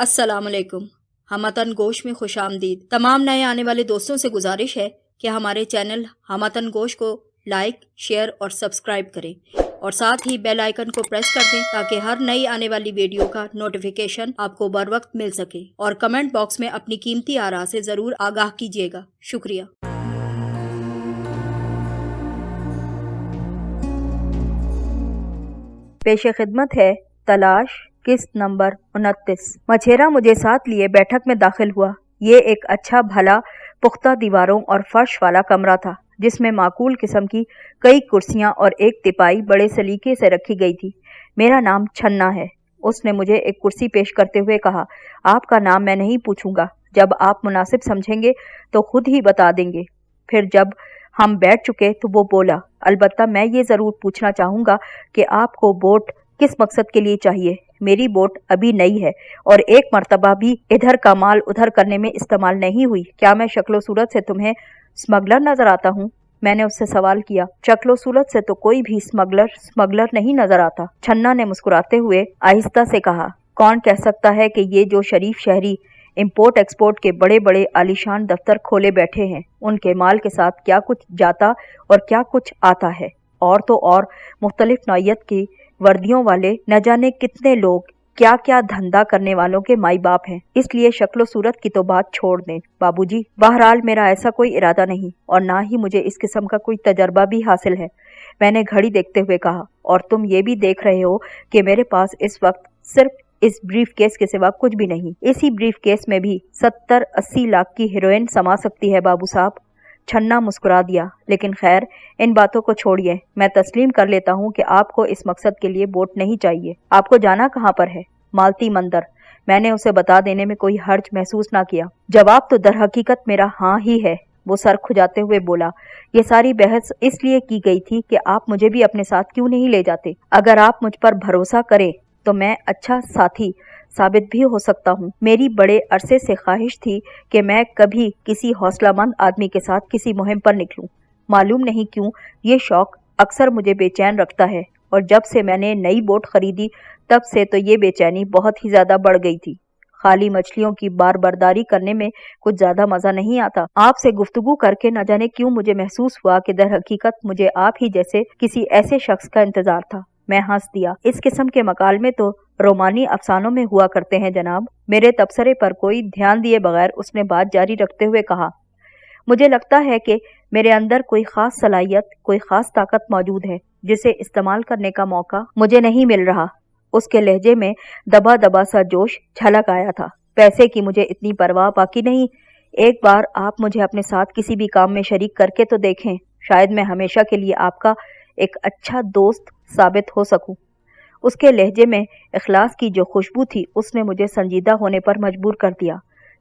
अस्सलाम वालेकुम। हमतन गोश में खुश आमदीद। तमाम नए आने वाले दोस्तों से गुजारिश है कि हमारे चैनल हमतन गोश को लाइक, शेयर और सब्सक्राइब करें और साथ ही बेल आइकन को प्रेस कर दें ताकि हर नई आने वाली वीडियो का नोटिफिकेशन आपको बर वक्त मिल सके। और कमेंट बॉक्स में अपनी कीमती आरा से ज़रूर आगाह कीजिएगा। शुक्रिया। पेशे खिदमत है तलाश किस्त नंबर 29। मछेरा मुझे साथ लिए बैठक में दाखिल हुआ। ये एक अच्छा भला पुख्ता दीवारों और फर्श वाला कमरा था जिसमें माकूल किस्म की कई कुर्सियां और एक तिपाई बड़े सलीके से रखी गई थी। मेरा नाम छन्ना है। उसने मुझे एक कुर्सी पेश करते हुए कहा, आपका नाम मैं नहीं पूछूंगा, जब आप मुनासिब समझेंगे तो खुद ही बता देंगे। फिर जब हम बैठ चुके तो वो बोला, अलबत्ता मैं ये ज़रूर पूछना चाहूँगा कि आपको बोट किस मकसद के लिए चाहिए। मेरी बोट अभी नई है और एक मर्तबा भी इधर का माल उधर करने में इस्तेमाल नहीं हुई। क्या मैं शक्लो सूरत से तुम्हें स्मगलर नजर आता हूँ? मैंने उससे सवाल किया। शक्लो सूरत से तो कोई भी स्मगलर नहीं नजर आता। छन्ना ने मुस्कुराते हुए आहिस्ता से कहा, कौन कह सकता है कि ये जो शरीफ शहरी इम्पोर्ट एक्सपोर्ट के बड़े बड़े आलीशान दफ्तर खोले बैठे हैं, उनके माल के साथ क्या कुछ जाता और क्या कुछ आता है। और तो और मुख्तलिफ नौइयत की वर्दियों वाले न जाने कितने लोग क्या क्या धंधा करने वालों के माई बाप हैं। इसलिए शक्लो सूरत की तो बात छोड़ दें बाबूजी। बहरहाल मेरा ऐसा कोई इरादा नहीं और ना ही मुझे इस किस्म का कोई तजर्बा भी हासिल है। मैंने घड़ी देखते हुए कहा, और तुम ये भी देख रहे हो कि मेरे पास इस वक्त सिर्फ इस ब्रीफ केस के सिवा कुछ भी नहीं। इसी ब्रीफ केस में भी 70-80 लाख की हीरोइन समा सकती है बाबू साहब। छन्ना मुस्कुरा दिया। लेकिन खैर, इन बातों को छोड़िए। मैं तस्लीम कर लेता हूँ कि आपको इस मकसद के लिए बोट नहीं चाहिए। आपको जाना कहाँ पर है? मालती मंदिर। मैंने उसे बता देने में कोई हर्ज महसूस ना किया। जवाब तो दर हकीकत मेरा हाँ ही है। वो सर खुजाते हुए बोला, ये सारी बहस इसलिए की गई थी कि आप मुझे भी अपने साथ क्यों नहीं ले जाते। अगर आप मुझ पर भरोसा करें तो मैं अच्छा साथी साबित भी हो सकता हूँ। मेरी बड़े अरसे से ख्वाहिश थी कि मैं कभी किसी हौसलामंद आदमी के साथ किसी मुहिम पर निकलूं। मालूम नहीं क्यों ये शौक अक्सर मुझे बेचैन रखता है, और जब से मैंने नई बोट खरीदी तब से तो ये बेचैनी बहुत ही ज्यादा बढ़ गई थी। खाली मछलियों की बारबरदारी करने में कुछ ज्यादा मजा नहीं आता। आपसे गुफ्तगू करके न जाने क्यों मुझे महसूस हुआ कि दर हकीकत मुझे आप ही जैसे किसी ऐसे शख्स का इंतजार था। मैं हंस दिया। इस किस्म के मकालमे तो रोमानी अफसानों में हुआ करते हैं जनाब। मेरे तबसरे पर कोई ध्यान दिए बगैर उसने बात जारी रखते हुए कहा, मुझे लगता है कि मेरे अंदर कोई खास सलाहियत, कोई खास ताकत मौजूद है जिसे इस्तेमाल करने का मौका मुझे नहीं मिल रहा। उसके लहजे में दबा दबा सा जोश झलक आया था। पैसे की मुझे इतनी परवाह बाकी नहीं। एक बार आप मुझे अपने साथ किसी भी काम में शरीक करके तो देखें, शायद मैं हमेशा के लिए आपका एक अच्छा दोस्त साबित हो सकूं। उसके लहजे में इखलास की जो खुशबू थी उसने मुझे संजीदा होने पर मजबूर कर दिया।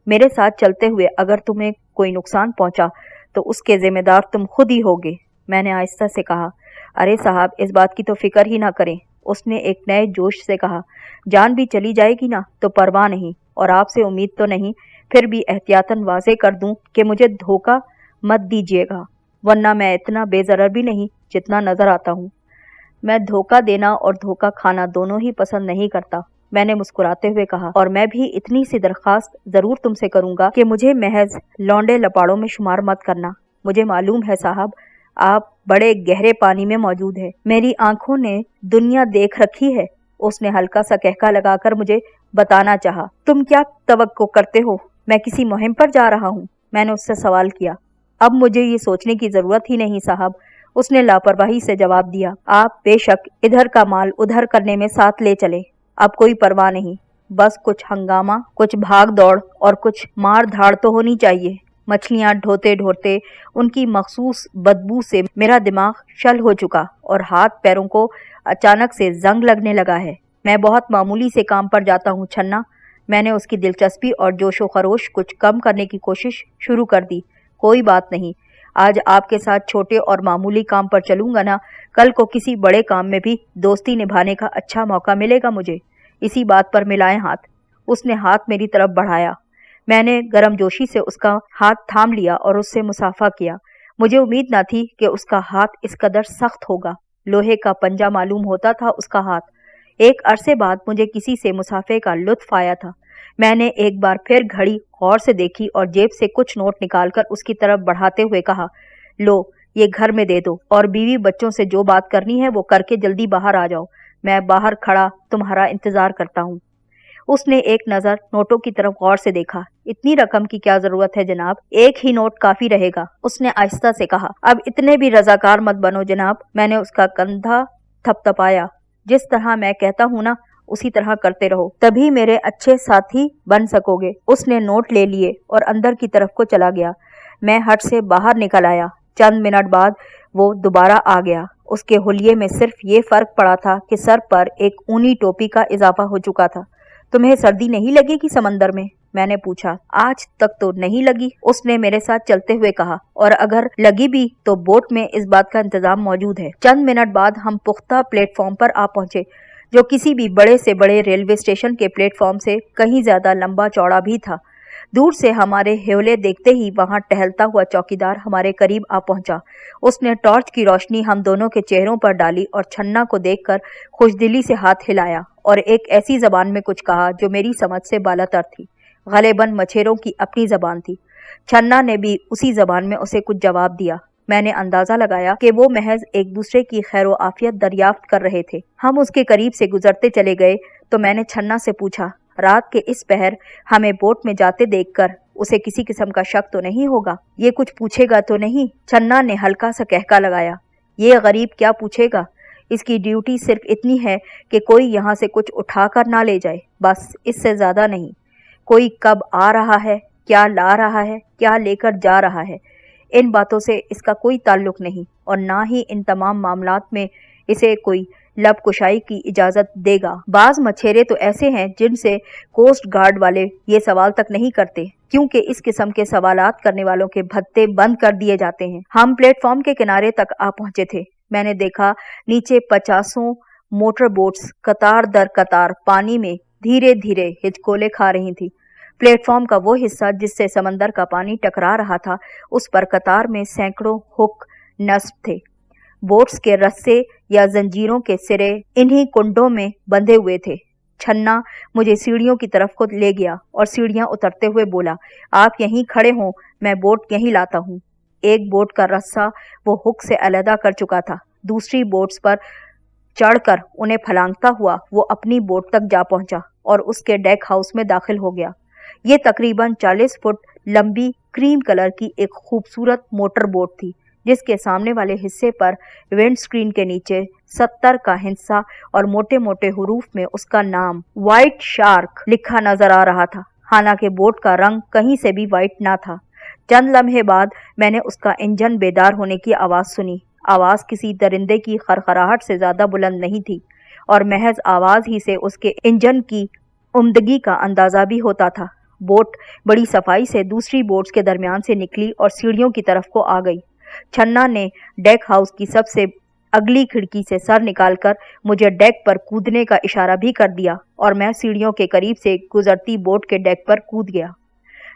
मेरे साथ चलते हुए अगर तुम्हें कोई नुकसान पहुंचा तो उसके जिम्मेदार तुम खुद ही होगे। मैंने आहिस्ता से कहा, अरे साहब, इस बात की तो फिक्र ही ना करें। उसने एक नए जोश से कहा, जान भी चली जाएगी ना तो परवाह नहीं, और आपसे उम्मीद तो नहीं, फिर भी एहतियातन वाज़े कर दूं कि मुझे धोखा मत दीजिएगा, वरना मैं इतना बेजरर भी नहीं जितना नजर आता हूँ। मैं धोखा देना और धोखा खाना दोनों ही पसंद नहीं करता। मैंने मुस्कुराते हुए कहा, और मैं भी इतनी सी दरखास्त जरूर तुमसे करूंगा कि मुझे महज लौंडे लपाड़ों में शुमार मत करना। मुझे मालूम है साहब, आप बड़े गहरे पानी में मौजूद है। मेरी आंखों ने दुनिया देख रखी है। उसने हल्का सा कहका लगाकर मुझे बताना चाहा। तुम क्या तवक्को करते हो मैं किसी मुहिम पर जा रहा हूँ? मैंने उससे सवाल किया। अब मुझे ये सोचने की जरूरत ही नहीं साहब, उसने लापरवाही से जवाब दिया। आप बेशक इधर का माल उधर करने में साथ ले चले, अब कोई परवाह नहीं। बस कुछ हंगामा, कुछ भाग दौड़ और कुछ मार धाड़ तो होनी चाहिए। मछलियां ढोते ढोते उनकी मखसूस बदबू से मेरा दिमाग शल हो चुका और हाथ पैरों को अचानक से जंग लगने लगा है। मैं बहुत मामूली से काम पर जाता हूँ छन्ना। मैंने उसकी दिलचस्पी और जोशो खरोश कुछ कम करने की कोशिश शुरू कर दी। कोई बात नहीं, आज आपके साथ छोटे और मामूली काम पर चलूंगा ना, कल को किसी बड़े काम में भी दोस्ती निभाने का अच्छा मौका मिलेगा मुझे। इसी बात पर मिलाएं हाथ। उसने हाथ मेरी तरफ बढ़ाया। मैंने गर्मजोशी से उसका हाथ थाम लिया और उससे मुसाफा किया। मुझे उम्मीद न थी कि उसका हाथ इस कदर सख्त होगा। लोहे का पंजा मालूम होता था उसका हाथ। एक अरसे बाद मुझे किसी से मुसाफे का लुत्फ आया था। मैंने एक बार फिर घड़ी गौर से देखी और जेब से कुछ नोट निकालकर उसकी तरफ बढ़ाते हुए कहा, लो ये घर में दे दो और बीवी बच्चों से जो बात करनी है वो करके जल्दी बाहर आ जाओ। मैं बाहर खड़ा तुम्हारा इंतजार करता हूँ। उसने एक नजर नोटों की तरफ गौर से देखा। इतनी रकम की क्या जरूरत है जनाब, एक ही नोट काफी रहेगा, उसने आहिस्ता से कहा। अब इतने भी रजाकार मत बनो जनाब। मैंने उसका कंधा थपथपाया। जिस तरह मैं कहता हूँ ना उसी तरह करते रहो, तभी मेरे अच्छे साथी बन सकोगे। उसने नोट ले लिए और अंदर की तरफ को चला गया। मैं हट से बाहर निकल आया। चंद मिनट बाद वो दोबारा आ गया। उसके हुलिये में सिर्फ ये फर्क पड़ा था कि सर पर एक ऊनी टोपी का इजाफा हो चुका था। तुम्हें सर्दी नहीं लगेगी समंदर में? मैंने पूछा। आज तक तो नहीं लगी, उसने मेरे साथ चलते हुए कहा, और अगर लगी भी तो बोट में इस बात का इंतजाम मौजूद है। चंद मिनट बाद हम पुख्ता प्लेटफॉर्म पर आ पहुंचे, जो किसी भी बड़े से बड़े रेलवे स्टेशन के प्लेटफॉर्म से कहीं ज्यादा लंबा चौड़ा भी था। दूर से हमारे हेवले देखते ही वहां टहलता हुआ चौकीदार हमारे करीब आ पहुंचा। उसने टॉर्च की रोशनी हम दोनों के चेहरों पर डाली और छन्ना को देखकर खुशदिली से हाथ हिलाया और एक ऐसी जबान में कुछ कहा जो मेरी समझ से बालातर थी। गलेबन मछेरों की अपनी जबान थी। छन्ना ने भी उसी जबान में उसे कुछ जवाब दिया। मैंने अंदाजा लगाया कि वो महज एक दूसरे की खैरो आफियत दरियाफ्त कर रहे थे। हम उसके करीब से गुजरते चले गए तो मैंने छन्ना से पूछा, रात के इस पहर हमें बोट में जाते देखकर उसे किसी किस्म का शक तो नहीं होगा? ये कुछ पूछेगा तो नहीं? छन्ना ने हल्का सा कहका लगाया। ये गरीब क्या पूछेगा? इसकी ड्यूटी सिर्फ इतनी है कि कोई यहाँ से कुछ उठा कर ना ले जाए, बस, इससे ज्यादा नहीं। कोई कब आ रहा है, क्या ला रहा है, क्या लेकर जा रहा है, इन बातों से इसका कोई ताल्लुक नहीं, और ना ही इन तमाम मामलात में इसे कोई लब कुशाई की इजाजत देगा। बाज मछेरे तो ऐसे हैं जिनसे कोस्ट गार्ड वाले ये सवाल तक नहीं करते, क्योंकि इस किस्म के सवालात करने वालों के भत्ते बंद कर दिए जाते हैं। हम प्लेटफॉर्म के किनारे तक आ पहुंचे थे। मैंने देखा नीचे 50 मोटर बोट्स कतार दर कतार पानी में धीरे धीरे हिचकोले खा रही थी। प्लेटफॉर्म का वो हिस्सा जिससे समंदर का पानी टकरा रहा था, उस पर कतार में सैकड़ों हुक नस्ब थे। बोट्स के रस्से या जंजीरों के सिरे इन्हीं कुंडों में बंधे हुए थे। छन्ना मुझे सीढ़ियों की तरफ को ले गया और सीढ़ियां उतरते हुए बोला, आप यहीं खड़े हों, मैं बोट यहीं लाता हूँ। एक बोट का रस्सा वो हुक से अलहदा कर चुका था। दूसरी बोट्स पर चढ़कर उन्हें फलांगता हुआ वो अपनी बोट तक जा पहुंचा और उसके डेक हाउस में दाखिल हो गया। ये तकरीबन 40 फुट लंबी क्रीम कलर की एक खूबसूरत मोटर बोट थी, जिसके सामने वाले हिस्से पर विंड स्क्रीन के नीचे 70 का हिस्सा और मोटे मोटे हुरूफ में उसका नाम व्हाइट शार्क लिखा नजर आ रहा था। हालांकि बोट का रंग कहीं से भी व्हाइट ना था। चंद लम्हे बाद मैंने उसका इंजन बेदार होने की आवाज सुनी। आवाज किसी दरिंदे की खरखराहट से ज्यादा बुलंद नहीं थी और महज आवाज ही से उसके इंजन की उम्दगी का अंदाजा भी होता था। बोट बड़ी सफाई से दूसरी बोट्स के दरमियान से निकली और सीढ़ियों की तरफ को आ गई। छन्ना ने डेक हाउस की सबसे अगली खिड़की से सर निकालकर मुझे डेक पर कूदने का इशारा भी कर दिया और मैं सीढ़ियों के करीब से गुजरती बोट के डेक पर कूद गया।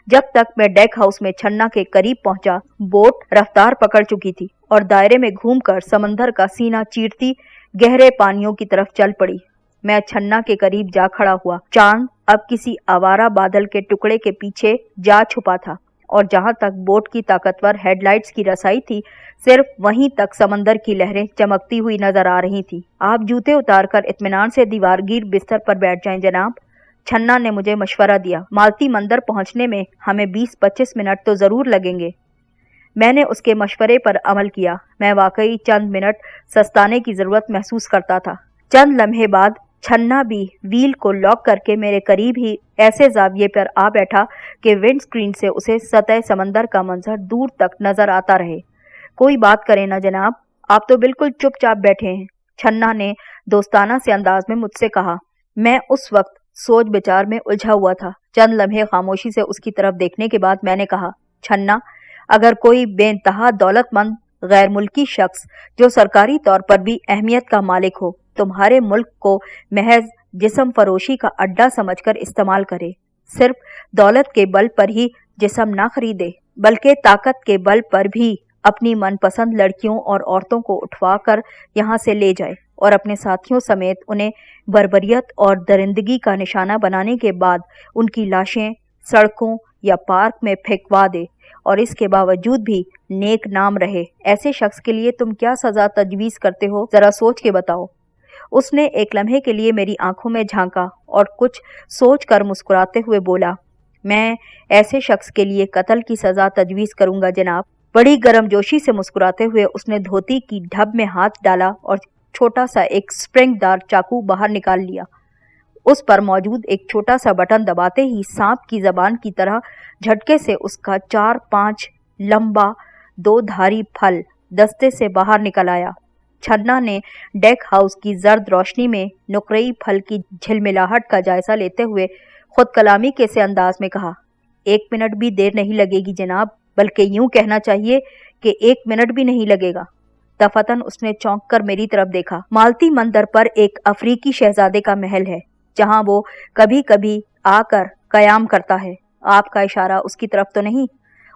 जब तक मैं डेक हाउस में छन्ना के करीब पहुंचा, बोट रफ्तार पकड़ चुकी थी और दायरे में घूमकर समंदर का सीना चीरती गहरे पानियों की तरफ चल पड़ी। मैं छन्ना के करीब जा खड़ा हुआ। चांद अब किसी आवारा बादल के टुकड़े के पीछे जा छुपा था और जहां तक बोट की ताकतवर हेडलाइट्स की रसाई थी, सिर्फ वहीं तक समंदर की लहरें चमकती हुई नजर आ रही थी। आप जूते उतारकर इत्मीनान से दीवारगीर बिस्तर पर बैठ जाएं जनाब, छन्ना ने मुझे मशवरा दिया। मालती मंदिर पहुंचने में हमें 20-25 मिनट तो जरूर लगेंगे। मैंने उसके मशवरे पर अमल किया। मैं वाकई चंद मिनट सस्ताने की जरूरत महसूस करता था। चंद लम्हे बाद छन्ना भी व्हील को लॉक करके मेरे करीब ही ऐसे जाविये पर आ बैठा कि विंड स्क्रीन से उसे सतह समंदर का मंजर दूर तक नजर आता रहे। कोई बात करे ना जनाब, आप तो बिल्कुल चुपचाप बैठे हैं, छन्ना ने दोस्ताना से अंदाज में मुझसे कहा। मैं उस वक्त सोच विचार में उलझा हुआ था। चंद लम्हे खामोशी से उसकी तरफ देखने के बाद मैंने कहा, छन्ना, अगर कोई बेइंतहा दौलतमंद गैर मुल्की शख्स जो सरकारी तौर पर भी अहमियत का मालिक हो, तुम्हारे मुल्क को महज जिस्म फरोशी का अड्डा समझकर इस्तेमाल करे, सिर्फ दौलत के बल पर ही जिस्म ना खरीदे, बल्कि ताकत के बल पर भी अपनी मनपसंद लड़कियों और औरतों को उठवा कर यहाँ से ले जाए, और अपने साथियों समेत उन्हें बर्बरियत और दरिंदगी का निशाना बनाने के बाद उनकी लाशें सड़कों या पार्क में फेंकवा दे और इसके बावजूद भी नेक नाम रहे, ऐसे शख्स के लिए तुम क्या सजा तजवीज़ करते हो, जरा सोच के बताओ। उसने एक लम्हे के लिए मेरी आंखों में झांका और कुछ सोच कर मुस्कुराते हुए बोला, मैं ऐसे शख्स के लिए कत्ल की सज़ा तजवीज़ करूंगा जनाब। बड़ी गर्मजोशी से मुस्कुराते हुए उसने धोती की ढब में हाथ डाला और छोटा सा एक स्प्रिंगदार चाकू बाहर निकाल लिया। उस पर मौजूद एक छोटा सा बटन दबाते ही सांप की जबान की तरह झटके से उसका 4-5 लंबा 2 धारी फल दस्ते से बाहर निकल आया। छन्ना ने डेक हाउस की जर्द रोशनी में नुकरई फल की झिलमिलाहट का जायजा लेते हुए खुद कलामी के से अंदाज में कहा, 1 मिनट भी देर नहीं लगेगी जनाब, बल्कि यूं कहना चाहिए कि 1 मिनट भी नहीं लगेगा। दफातन उसने चौंक कर मेरी तरफ देखा। मालती मंदिर पर एक अफ्रीकी शहजादे का महल है जहां वो कभी कभी आकर कयाम करता है। आपका इशारा उसकी तरफ तो नहीं?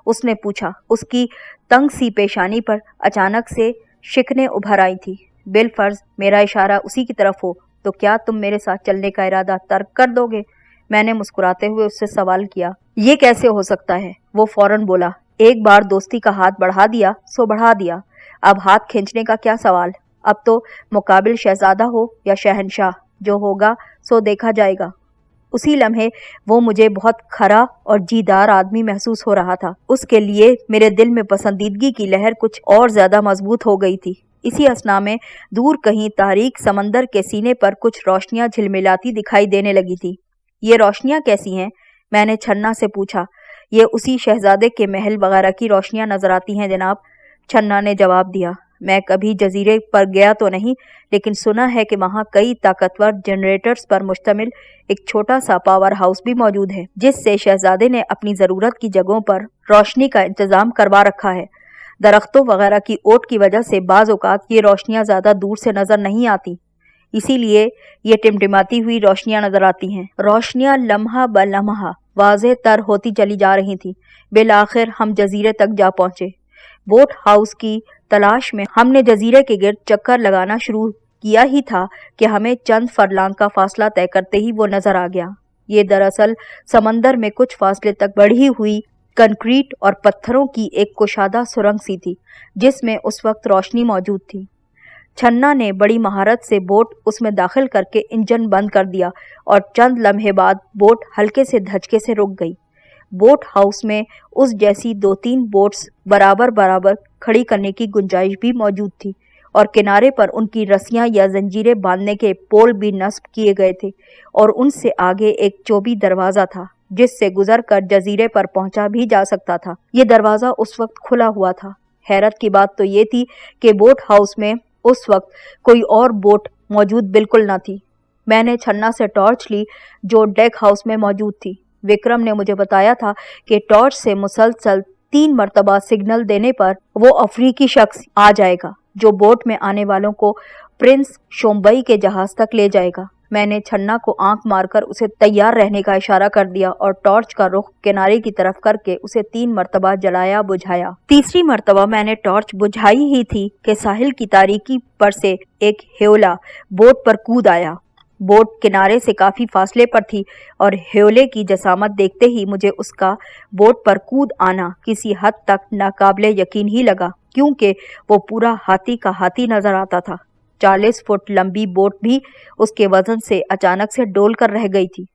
उसने पूछा। उसकी तंग सी पेशानी पर अचानक से शिकने उभर आई थी। बिलफर्ज मेरा इशारा उसी की तरफ हो तो क्या तुम मेरे साथ चलने का इरादा तर्क कर दोगे? मैंने मुस्कुराते हुए उससे सवाल किया। ये कैसे हो सकता है? वो फौरन बोला, एक बार दोस्ती का हाथ बढ़ा दिया सो बढ़ा दिया, अब हाथ खींचने का क्या सवाल। अब तो मुकाबिल शहजादा हो या शहंशाह, जो होगा सो देखा जाएगा। उसी लम्हे वो मुझे बहुत खरा और जीदार आदमी महसूस हो रहा था। उसके लिए मेरे दिल में पसंदीदगी की लहर कुछ और ज्यादा मजबूत हो गई थी। इसी असना में दूर कहीं तारीक समंदर के सीने पर कुछ रोशनियां झिलमिलाती दिखाई देने लगी थी। ये रोशनियां कैसी हैं? मैंने छन्ना से पूछा। ये उसी शहजादे के महल वगैरह की रोशनियां नजर आती हैं जनाब, छन्ना ने जवाब दिया। मैं कभी जजीरे पर गया तो नहीं, लेकिन सुना है कि वहाँ कई ताकतवर जनरेटर्स पर मुश्तमिल एक छोटा सा पावर हाउस भी मौजूद है, जिससे शहजादे ने अपनी जरूरत की जगहों पर रोशनी का इंतजाम करवा रखा है। दरख्तों वगैरह की ओट की वजह से बाज औकात ये रोशनियां ज्यादा दूर से नजर नहीं आती, इसीलिए ये टिमटिमाती हुई रोशनियां नजर आती हैं। रोशनियां लम्हा ब लम्हा वाज़ेह तर होती चली जा रही थी। बिलाखिर हम जजीरे तक जा पहुंचे। बोट हाउस की तलाश में हमने जजीरे के गिर्द चक्कर लगाना शुरू किया ही था कि हमें चंद फरलांग का फासला तय करते ही वो नजर आ गया। ये दरअसल समंदर में कुछ फासले तक बढ़ी हुई कंक्रीट और पत्थरों की एक कुशादा सुरंग सी थी, जिसमें उस वक्त रोशनी मौजूद थी। छन्ना ने बड़ी महारत से बोट उसमें दाखिल करके इंजन बंद कर दिया और चंद लम्हे बाद बोट हल्के से धचके से रुक गई। बोट हाउस में उस जैसी 2-3 बोट्स बराबर बराबर खड़ी करने की गुंजाइश भी मौजूद थी और किनारे पर उनकी रस्सियां या जंजीरें बांधने के पोल भी नस्ब किए गए थे और उनसे आगे एक चौबी दरवाजा था जिससे गुजर कर जजीरे पर पहुंचा भी जा सकता था। ये दरवाजा उस वक्त खुला हुआ था। हैरत की बात तो ये थी कि बोट हाउस में उस वक्त कोई और बोट मौजूद बिल्कुल न थी। मैंने छन्ना से टॉर्च ली जो डेक हाउस में मौजूद थी। विक्रम ने मुझे बताया था कि टॉर्च से मुसलसल 3 मरतबा सिग्नल देने पर वो अफ्रीकी शख्स आ जाएगा जो बोट में आने वालों को प्रिंस शोम्बई के जहाज तक ले जाएगा। मैंने छन्ना को आंख मारकर उसे तैयार रहने का इशारा कर दिया और टॉर्च का रुख किनारे की तरफ करके उसे 3 मरतबा जलाया बुझाया। तीसरी मरतबा मैंने टॉर्च बुझाई ही थी कि साहिल की तारीकी पर से एक हेवला बोट पर कूद आया। बोट किनारे से काफी फासले पर थी और हेवले की जसामत देखते ही मुझे उसका बोट पर कूद आना किसी हद तक नाकाबिले यकीन ही लगा, क्योंकि वो पूरा हाथी का हाथी नजर आता था। 40 फुट लंबी बोट भी उसके वजन से अचानक से डोल कर रह गई थी।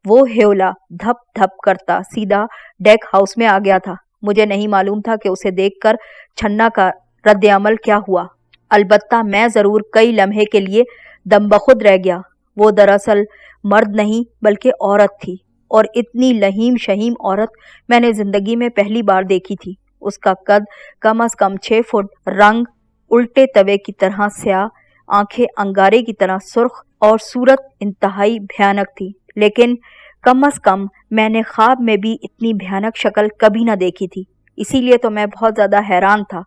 वो हेवला धप धप करता सीधा डेक हाउस में आ गया था। मुझे नहीं मालूम था कि उसे देखकर छन्ना का रद्द-ए-अमल क्या हुआ। अलबत्ता मैं जरूर कई लम्हे के लिए दमबखुद रह गया। वो दरअसल मर्द नहीं बल्कि औरत थी और इतनी लहीम शहीम औरत मैंने जिंदगी में पहली बार देखी थी। उसका कद कम से कम 6 फुट, रंग उल्टे तवे की तरह स्याह, आंखें अंगारे की तरह सुर्ख और सूरत इंतहाई भयानक थी। लेकिन कम से कम मैंने ख्वाब में भी इतनी भयानक शक्ल कभी न देखी थी, इसीलिए तो मैं बहुत ज्यादा हैरान था।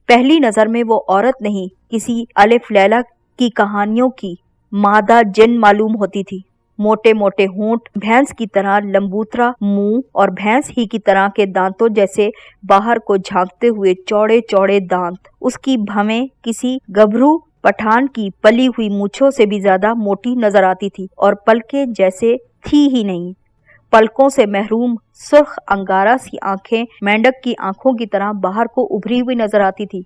पहली नजर में वो औरत नहीं, किसी अलिफ लैला की कहानियों की मादा जिन मालूम होती थी। मोटे मोटे होंठ, भैंस की तरह लंबूतरा मुंह और भैंस ही की तरह के दांतों जैसे बाहर को झांकते हुए चौड़े चौड़े दांत। उसकी भवें किसी गभरू पठान की पली हुई मूछों से भी ज्यादा मोटी नजर आती थी और पलकें जैसे थी ही नहीं। पलकों से महरूम सुर्ख अंगारा सी आंखें मेंढक की आंखों की तरह बाहर को उभरी हुई नजर आती थी।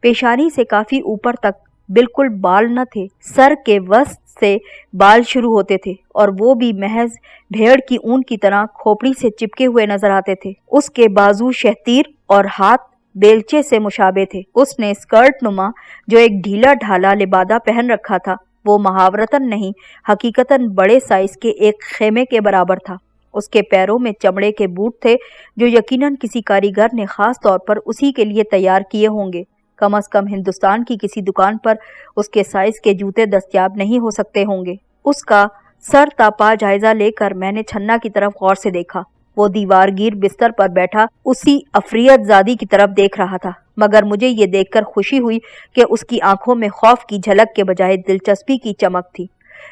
पेशानी से काफी ऊपर तक बिल्कुल बाल न थे, सर के वस्त से बाल शुरू होते थे और वो भी महज भेड़ की ऊन की तरह खोपड़ी से चिपके हुए नजर आते थे। उसके बाजू शहतीर और हाथ बेलचे से मुशाबे थे। उसने स्कर्ट नुमा जो एक ढीला ढाला लिबादा पहन रखा था, वो महावरतन नहीं हकीकतन बड़े साइज के एक खेमे के बराबर था। उसके पैरों में चमड़े के बूट थे जो यकीनन किसी कारीगर ने खास तौर पर उसी के लिए तैयार किए होंगे। कम से कम हिंदुस्तान की किसी दुकान पर उसके साइज के जूते दस्तयाब नहीं हो सकते होंगे। उसका सर तापा जायजा लेकर मैंने छन्ना की तरफ गौर से देखा। वो दीवारगीर बिस्तर पर बैठा उसी अफरियतजादी की तरफ देख रहा था, मगर मुझे ये देखकर खुशी हुई कि उसकी आंखों में खौफ की झलक के बजाय दिलचस्पी की चमक थी।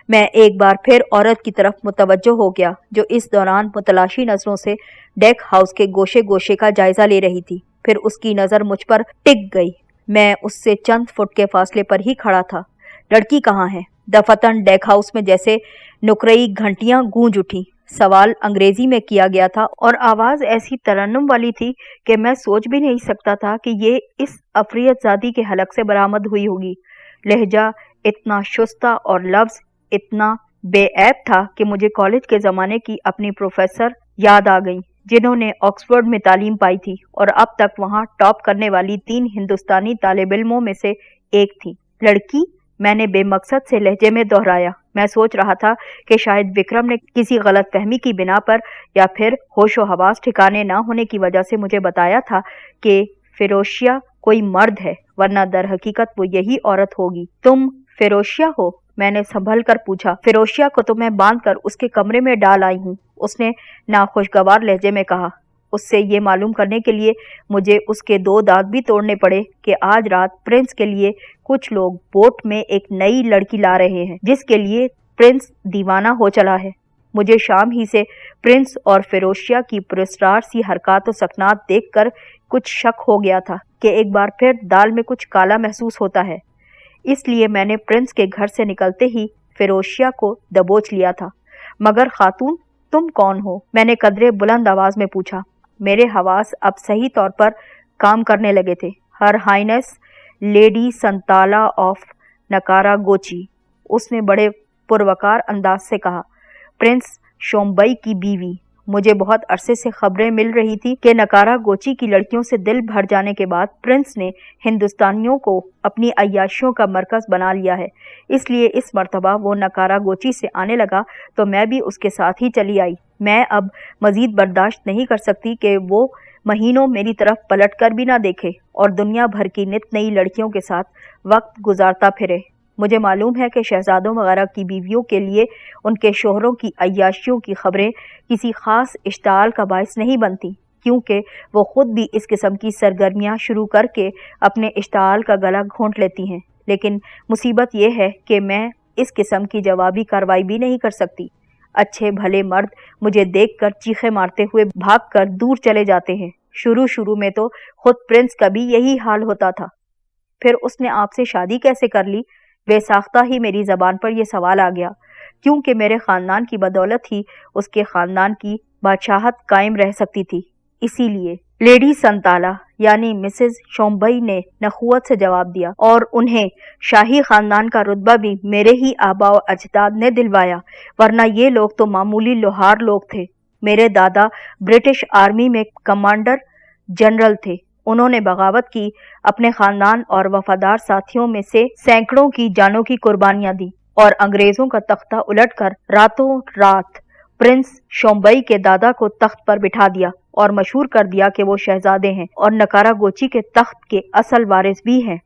मैं एक बार फिर औरत की तरफ मुतवज्जो हो गया जो इस दौरान मुतलाशी नजरों से डेक हाउस के गोशे गोशे का जायजा ले रही थी। फिर उसकी नजर मुझ पर टिक गई। मैं उससे चंद फुट के फासले पर ही खड़ा था। लड़की कहाँ है? दफतन डेक हाउस में जैसे नुकरई घंटियां गूंज उठी। सवाल अंग्रेजी में किया गया था और आवाज ऐसी तरन्नुम वाली थी कि मैं सोच भी नहीं सकता था कि ये इस अफरियतजादी के हलक से बरामद हुई होगी। लहजा इतना शुस्ता और लफ्ज इतना बेऐब था कि मुझे कॉलेज के ज़माने की अपनी प्रोफेसर याद आ गई जिन्होंने ऑक्सफोर्ड में तालीम पाई थी और अब तक वहां टॉप करने वाली 3 हिंदुस्तानी तालिब इल्मों में से एक थी। लड़की? मैंने बेमकसद से लहजे में दोहराया। मैं सोच रहा था कि शायद विक्रम ने किसी गलत फहमी की बिना पर या फिर होशो हवास ठिकाने ना होने की वजह से मुझे बताया था कि फिरोशिया कोई मर्द है, वरना दर हकीकत वो यही औरत होगी। तुम फिरोशिया हो? मैंने संभल कर पूछा। फिरोशिया को तो मैं बांध कर उसके कमरे में डाल आई हूँ, उसने नाखुशगवार लहजे में कहा। उससे ये मालूम करने के लिए मुझे उसके 2 दांत भी तोड़ने पड़े कि आज रात प्रिंस के लिए कुछ लोग बोट में एक नई लड़की ला रहे हैं जिसके लिए प्रिंस दीवाना हो चला है। मुझे शाम ही से प्रिंस और फिरोशिया की पुरस्कार सी हरकत और सकनात देखकर कुछ शक हो गया था कि एक बार फिर दाल में कुछ काला महसूस होता है। इसलिए मैंने प्रिंस के घर से निकलते ही फिरोशिया को दबोच लिया था। मगर खातून, तुम कौन हो? मैंने कदरे बुलंद आवाज में पूछा। मेरे हवास अब सही तौर पर काम करने लगे थे। हर हाइनेस लेडी संताला ऑफ नकारागोची, उसने बड़े पुरवकार अंदाज से कहा। प्रिंस शोम्बई की बीवी। मुझे बहुत अरसे से खबरें मिल रही थी कि नकारागोची की लड़कियों से दिल भर जाने के बाद प्रिंस ने हिंदुस्तानियों को अपनी अय्याशियों का मरकज बना लिया है। इसलिए इस मर्तबा वो नकारागोची से आने लगा तो मैं भी उसके साथ ही चली आई। मैं अब मजीद बर्दाश्त नहीं कर सकती कि वो महीनों मेरी तरफ पलट कर भी ना देखे और दुनिया भर की नित नई लड़कियों के साथ वक्त गुजारता फिरे। मुझे मालूम है कि शहजादों वगैरह की बीवियों के लिए उनके शोहरों की अय्याशियों की खबरें किसी खास इश्ताल का बायस नहीं बनती, क्योंकि वो खुद भी इस किस्म की सरगर्मियां शुरू करके अपने इश्ताल का गला घोंट लेती हैं। लेकिन मुसीबत यह है कि मैं इस किस्म की जवाबी कार्रवाई भी नहीं कर सकती। अच्छे भले मर्द मुझे देखकर चीखे मारते हुए भागकर दूर चले जाते हैं। शुरू में तो खुद प्रिंस का भी यही हाल होता था। फिर उसने आपसे शादी कैसे कर ली? बेसाख्ता ही मेरी जबान पर यह सवाल आ गया, क्योंकि मेरे खानदान की बदौलत ही उसके खानदान की बादशाहत कायम रह सकती थी। इसीलिए लेडी संताला यानी मिसेस शोम्बई ने नखुवत से जवाब दिया, और उन्हें शाही खानदान का रुतबा भी मेरे ही आबा व अजदाद ने दिलवाया, वरना ये लोग तो मामूली लोहार लोग थे। मेरे दादा ब्रिटिश आर्मी में कमांडर जनरल थे। उन्होंने बगावत की, अपने खानदान और वफादार साथियों में से सैकड़ों की जानों की कुर्बानियां दी और अंग्रेजों का तख्ता उलटकर रातों रात प्रिंस शोम्बई के दादा को तख्त पर बिठा दिया और मशहूर कर दिया कि वो शहजादे हैं और नकारागोची के तख्त के असल वारिस भी हैं।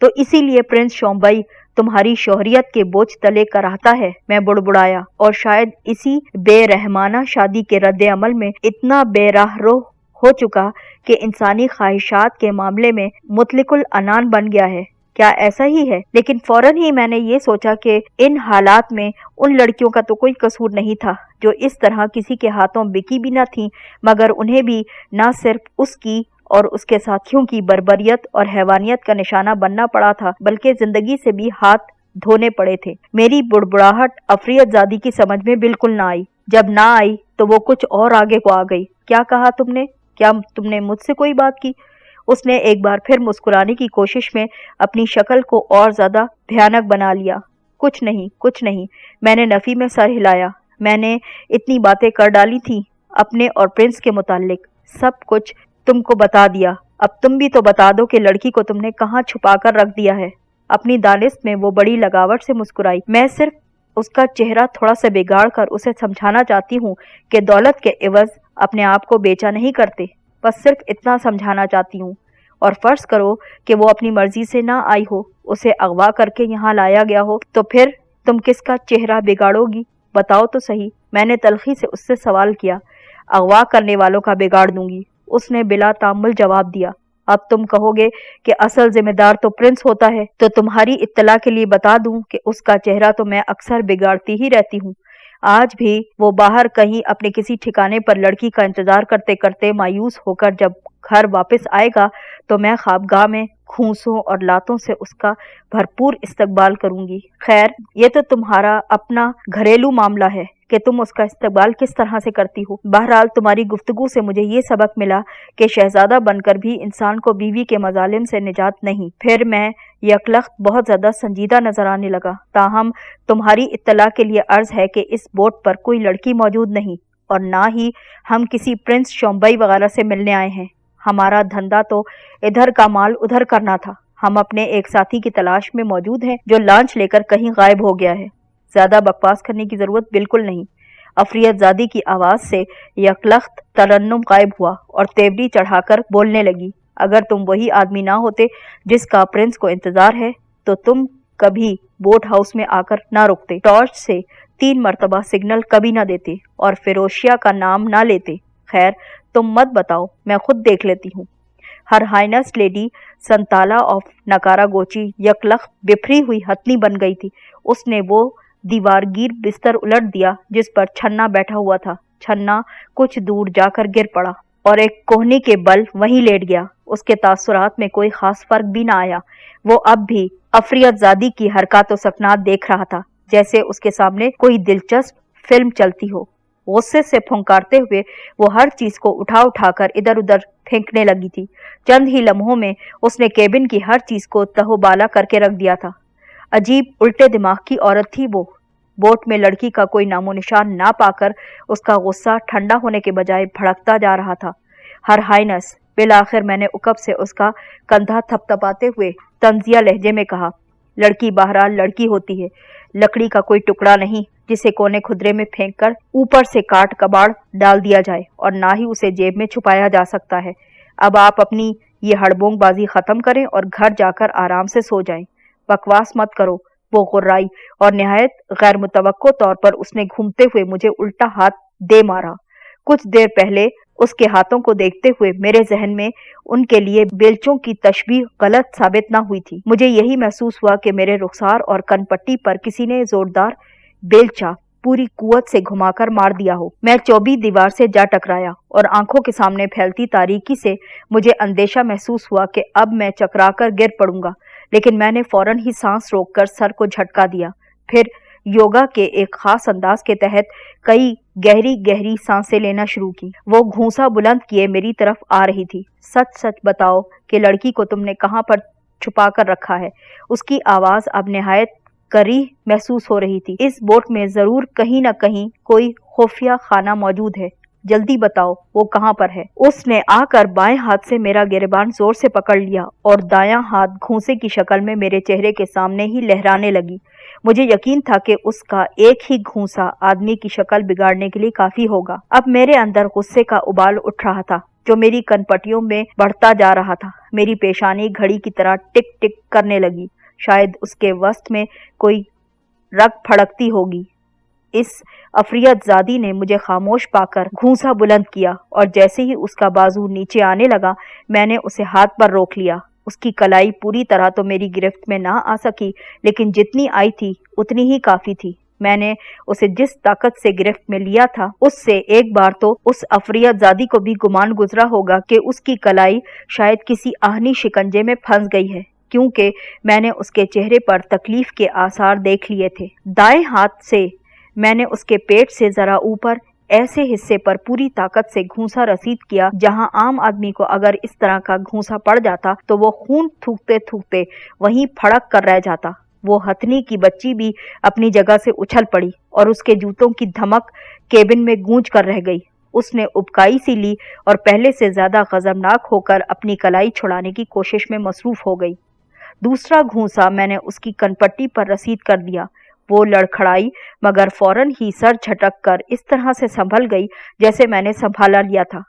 तो इसीलिए प्रिंस शोम्बई तुम्हारी शोहरियत के बोझ तले कराहता है। मैं बुड़बुड़ाया और शायद इसी बेरहमाना शादी के रद्द अमल में इतना बेराहरो हो चुका कि इंसानी ख्वाहिशात के मामले में मुतलिकुल अनान बन गया है। क्या ऐसा ही है? लेकिन फौरन ही मैंने ये सोचा कि इन हालात में उन लड़कियों का तो कोई कसूर नहीं था जो इस तरह किसी के हाथों बिकी भी न थी, मगर उन्हें भी न सिर्फ उसकी اور اس کے ساتھیوں کی بربریت اور حیوانیت کا نشانہ بننا پڑا تھا، بلکہ زندگی سے بھی ہاتھ دھونے پڑے تھے۔ میری بڑبڑاہٹ افریت زادی کی سمجھ میں بالکل نہ آئی۔ جب نہ آئی تو وہ کچھ اور آگے کو آ گئی۔ کیا کہا تم نے؟ کیا تم نے مجھ سے کوئی بات کی؟ اس نے ایک بار پھر مسکرانے کی کوشش میں اپنی شکل کو اور زیادہ بھیانک بنا لیا۔ کچھ نہیں، کچھ نہیں، میں نے نفی میں سر ہلایا۔ میں نے اتنی باتیں کر ڈالی تھی اپنے اور پرنس کے متعلق، سب کچھ تم کو بتا دیا۔ اب تم بھی تو بتا دو کہ لڑکی کو تم نے کہاں چھپا کر رکھ دیا ہے۔ اپنی دانست میں وہ بڑی لگاوٹ سے مسکرائی۔ میں صرف اس کا چہرہ تھوڑا سا بگاڑ کر اسے سمجھانا چاہتی ہوں کہ دولت کے عوض اپنے آپ کو بیچا نہیں کرتے، بس صرف اتنا سمجھانا چاہتی ہوں۔ اور فرض کرو کہ وہ اپنی مرضی سے نہ آئی ہو، اسے اغوا کر کے یہاں لایا گیا ہو، تو پھر تم کس کا چہرہ بگاڑو گی؟ بتاؤ تو صحیح۔ میں نے تلخی سے اس سے سوال کیا۔ اغوا کرنے والوں کا بگاڑ دوں گی، اس نے بلا تامل جواب دیا۔ اب تم کہو گے کہ اصل ذمہ دار تو پرنس ہوتا ہے، تو تمہاری اطلاع کے لیے بتا دوں کہ اس کا چہرہ تو میں اکثر بگاڑتی ہی رہتی ہوں۔ آج بھی وہ باہر کہیں اپنے کسی ٹھکانے پر لڑکی کا انتظار کرتے کرتے مایوس ہو کر جب گھر واپس آئے گا تو میں خوابگاہ میں گھونسوں اور لاتوں سے اس کا بھرپور استقبال کروں گی۔ خیر، یہ تو تمہارا اپنا گھریلو معاملہ ہے کہ تم اس کا استقبال کس طرح سے کرتی ہو۔ بہرحال تمہاری گفتگو سے مجھے یہ سبق ملا کہ شہزادہ بن کر بھی انسان کو بیوی کے مظالم سے نجات نہیں۔ پھر میں یکلخت بہت زیادہ سنجیدہ نظر آنے لگا۔ تاہم تمہاری اطلاع کے لیے عرض ہے کہ اس بوٹ پر کوئی لڑکی موجود نہیں، اور نہ ہی ہم کسی پرنس شومبئی وغیرہ سے ملنے آئے ہیں۔ ہمارا دھندا تو ادھر کا مال ادھر کرنا تھا۔ ہم اپنے ایک ساتھی کی تلاش میں موجود ہیں جو لانچ لے کر کہیں غائب ہو گیا ہے۔ زیادہ بکواس کرنے کی ضرورت بالکل نہیں۔ افریت زادی کی آواز سے یکلخت ترنم غائب ہوا اور تیوری چڑھا کر بولنے لگی۔ اگر تم وہی آدمی نہ ہوتے جس کا پرنس کو انتظار ہے تو تم کبھی بوٹ ہاؤس میں آ کر نہ رکتے، ٹارچ سے 3 مرتبہ سگنل کبھی نہ دیتے اور فیروشیا کا نام نہ لیتے۔ خیر، تم مت بتاؤ، میں خود دیکھ لیتی ہوں۔ ہر ہائنس لیڈی سنتالا آف نکارا گوچی یکلخت بفری ہوئی ہتنی بن گئی تھی۔ اس نے وہ دیوار گیر بستر الٹ دیا جس پر چھنا بیٹھا ہوا تھا۔ چھنا کچھ دور جا کر گر پڑا اور ایک کوہنی کے بل وہیں لیٹ گیا۔ اس کے تاثرات میں کوئی خاص فرق بھی نہ آیا۔ وہ اب بھی افریت زادی کی حرکات و سکنات دیکھ رہا تھا جیسے اس کے سامنے کوئی دلچسپ فلم چلتی ہو۔ غصے سے پھنکارتے ہوئے وہ ہر چیز کو اٹھا کر ادھر ادھر پھینکنے لگی تھی۔ چند ہی لمحوں میں اس نے کیبن کی ہر چیز کو تہو بالا کر کے رکھ دیا تھا۔ عجیب الٹے دماغ کی عورت تھی وہ۔ بوٹ میں لڑکی کا کوئی نام و نشان نہ پا کر اس کا غصہ ٹھنڈا ہونے کے بجائے بھڑکتا جا رہا تھا۔ ہر ہائنس، بالآخر میں نے عقب سے اس کا کندھا تھپتھپاتے ہوئے طنزیہ لہجے میں کہا، لڑکی بہرحال لڑکی ہوتی ہے، لکڑی کا کوئی ٹکڑا نہیں جسے کونے خدرے میں پھینک کر اوپر سے کاٹ کباڑ ڈال دیا جائے، اور نہ ہی اسے جیب میں چھپایا جا سکتا ہے۔ اب آپ اپنی یہ ہڑبونگ بازی ختم کریں اور گھر جا کر آرام سے سو جائیں۔ بکواس مت کرو، وہ غرائی، اور نہایت غیر متوقع طور پر اس نے گھومتے ہوئے مجھے الٹا ہاتھ دے مارا۔ کچھ دیر پہلے اس کے ہاتھوں کو دیکھتے ہوئے میرے ذہن میں ان کے لیے بیلچوں کی تشبیہ غلط ثابت نہ ہوئی تھی۔ مجھے یہی محسوس ہوا کہ میرے رخسار اور کن پٹی پر کسی نے زوردار بیلچہ پوری قوت سے گھما کر مار دیا ہو۔ میں چوبی دیوار سے جا ٹکرایا اور آنکھوں کے سامنے پھیلتی تاریکی سے مجھے اندیشہ محسوس ہوا کہ اب میں چکرا کر گر پڑوں گا، لیکن میں نے فوراً ہی سانس روک کر سر کو جھٹکا دیا۔ پھر یوگا کے ایک خاص انداز کے تحت کئی گہری سانسیں لینا شروع کی۔ وہ گھونسا بلند کیے میری طرف آ رہی تھی۔ سچ سچ بتاؤ کہ لڑکی کو تم نے کہاں پر چھپا کر رکھا ہے؟ اس کی آواز اب نہایت کریہ محسوس ہو رہی تھی۔ اس بوٹ میں ضرور کہیں نہ کہیں کوئی خفیہ خانہ موجود ہے، جلدی بتاؤ وہ کہاں پر ہے؟ اس نے آ کر بائیں ہاتھ سے میرا گریبان زور سے پکڑ لیا اور دایاں ہاتھ گھونسے کی شکل میں میرے چہرے کے سامنے ہی لہرانے لگی۔ مجھے یقین تھا کہ اس کا ایک ہی گھونسا آدمی کی شکل بگاڑنے کے لیے کافی ہوگا۔ اب میرے اندر غصے کا ابال اٹھ رہا تھا جو میری کن پٹیوں میں بڑھتا جا رہا تھا۔ میری پیشانی گھڑی کی طرح ٹک ٹک کرنے لگی۔ شاید اس کے وسط میں کوئی رگ پھڑکتی ہوگی۔ اس افریت زادی نے مجھے خاموش پا کر گھونسا بلند کیا، اور جیسے ہی اس کا بازو نیچے آنے لگا میں نے اسے ہاتھ پر روک لیا۔ اس کی کلائی پوری طرح تو میری گرفت میں نہ آ سکی، لیکن جتنی آئی تھی اتنی ہی کافی تھی۔ मैंने उसे जिस ताकत से गिरफ्त में लिया था उससे एक बार तो उस अफरियाजादी को भी गुमान गुजरा होगा कि उसकी कलाई शायद किसी आहनी शिकंजे में फंस गई है, क्योंकि मैंने उसके चेहरे पर तकलीफ के आसार देख लिए थे। दाएं हाथ से मैंने उसके पेट से जरा ऊपर ऐसे हिस्से पर पूरी ताकत से घूंसा रसीद किया जहां आम आदमी को अगर इस तरह का घूंसा पड़ जाता तो वो खून थूकते थूकते वहीं फड़क कर रह जाता। वो हथनी की बच्ची भी अपनी जगह से उछल पड़ी और उसके जूतों की धमक केबिन में गूंज कर रह गई। उसने उबकाई सी ली और पहले से ज्यादा गजबनाक होकर अपनी कलाई छुड़ाने की कोशिश में मसरूफ हो गई। दूसरा घूंसा मैंने उसकी कनपट्टी पर रसीद कर दिया। वो लड़खड़ाई मगर फौरन ही सर झटक कर इस तरह से संभल गई जैसे मैंने संभाला लिया था।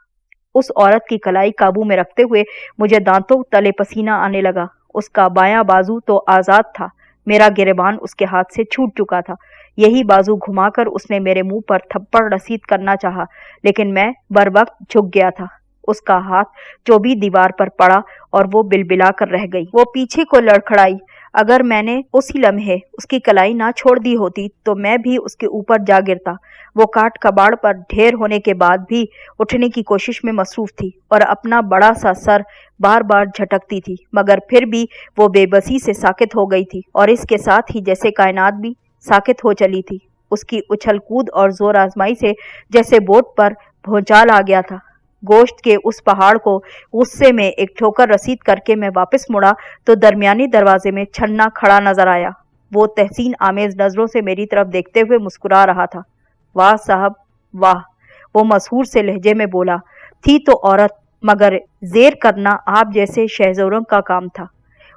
उस औरत की कलाई काबू में रखते हुए मुझे दांतों तले पसीना आने लगा। उसका बायां बाजू तो आजाद था, मेरा गिरेबान उसके हाथ से छूट चुका था। यही बाजू घुमाकर उसने मेरे मुंह पर थप्पड़ रसीद करना चाहा, लेकिन मैं बरवक्त झुक गया था। उसका हाथ चौबी दीवार पर पड़ा और वो बिलबिला कर रह गई। वो पीछे को लड़खड़ाई। अगर मैंने उसी लम्हे उसकी कलाई ना छोड़ दी होती तो मैं भी उसके ऊपर जा गिरता। वो काट कबाड़ पर ढेर होने के बाद भी उठने की कोशिश में मसरूफ थी और अपना बड़ा सा सर बार बार झटकती थी, मगर फिर भी वो बेबसी से साकित हो गई थी और इसके साथ ही जैसे कायनात भी साकित हो चली थी। उसकी उछल कूद और जोर आजमाई से जैसे बोट पर भूचाल आ गया था। गोश्त के उस पहाड़ को गुस्से में एक ठोकर रसीद करके मैं वापस मुड़ा तो दरमियानी दरवाजे में छन्ना खड़ा नजर आया। वो तहसीन आमेज नजरों से मेरी तरफ देखते हुए मुस्कुरा रहा था। वाह साहब वाह, वो मशहूर से लहजे में बोला। थी तो औरत, मगर जेर करना आप जैसे शहजोरों का काम था।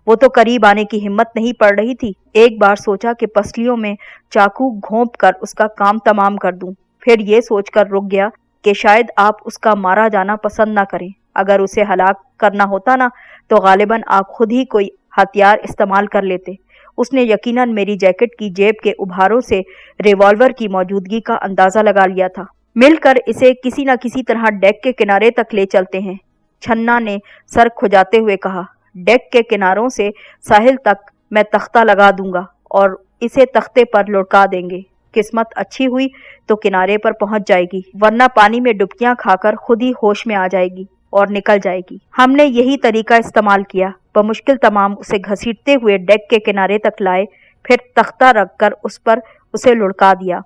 वो तो करीब आने की हिम्मत नहीं पड़ रही थी। एक बार सोचा कि पसलियों में चाकू घोंप कर उसका काम तमाम कर दूं, फिर ये सोचकर रुक गया कि शायद आप उसका मारा जाना पसंद ना करें। अगर उसे हलाक करना होता ना तो गालिबन आप खुद ही कोई हथियार इस्तेमाल कर लेते। उसने यकीनन मेरी जैकेट की जेब के उभारों से रिवॉल्वर की मौजूदगी का अंदाजा लगा लिया था। मिलकर इसे किसी न किसी तरह डेक के किनारे तक ले चलते हैं, छन्ना ने सर खुजाते हुए कहा। डेक के किनारों से साहिल तक मैं तख्ता लगा दूंगा और इसे तख्ते पर लुढ़का देंगे। किस्मत अच्छी हुई तो किनारे पर पहुंच जाएगी, वरना पानी में डुबकियां खाकर खुद ही होश में आ जाएगी और निकल जाएगी। हमने यही तरीका इस्तेमाल किया। बमुश्किल तमाम उसे घसीटते हुए डेक के किनारे तक लाए, फिर तख्ता रखकर उस पर उसे लुढ़का दिया।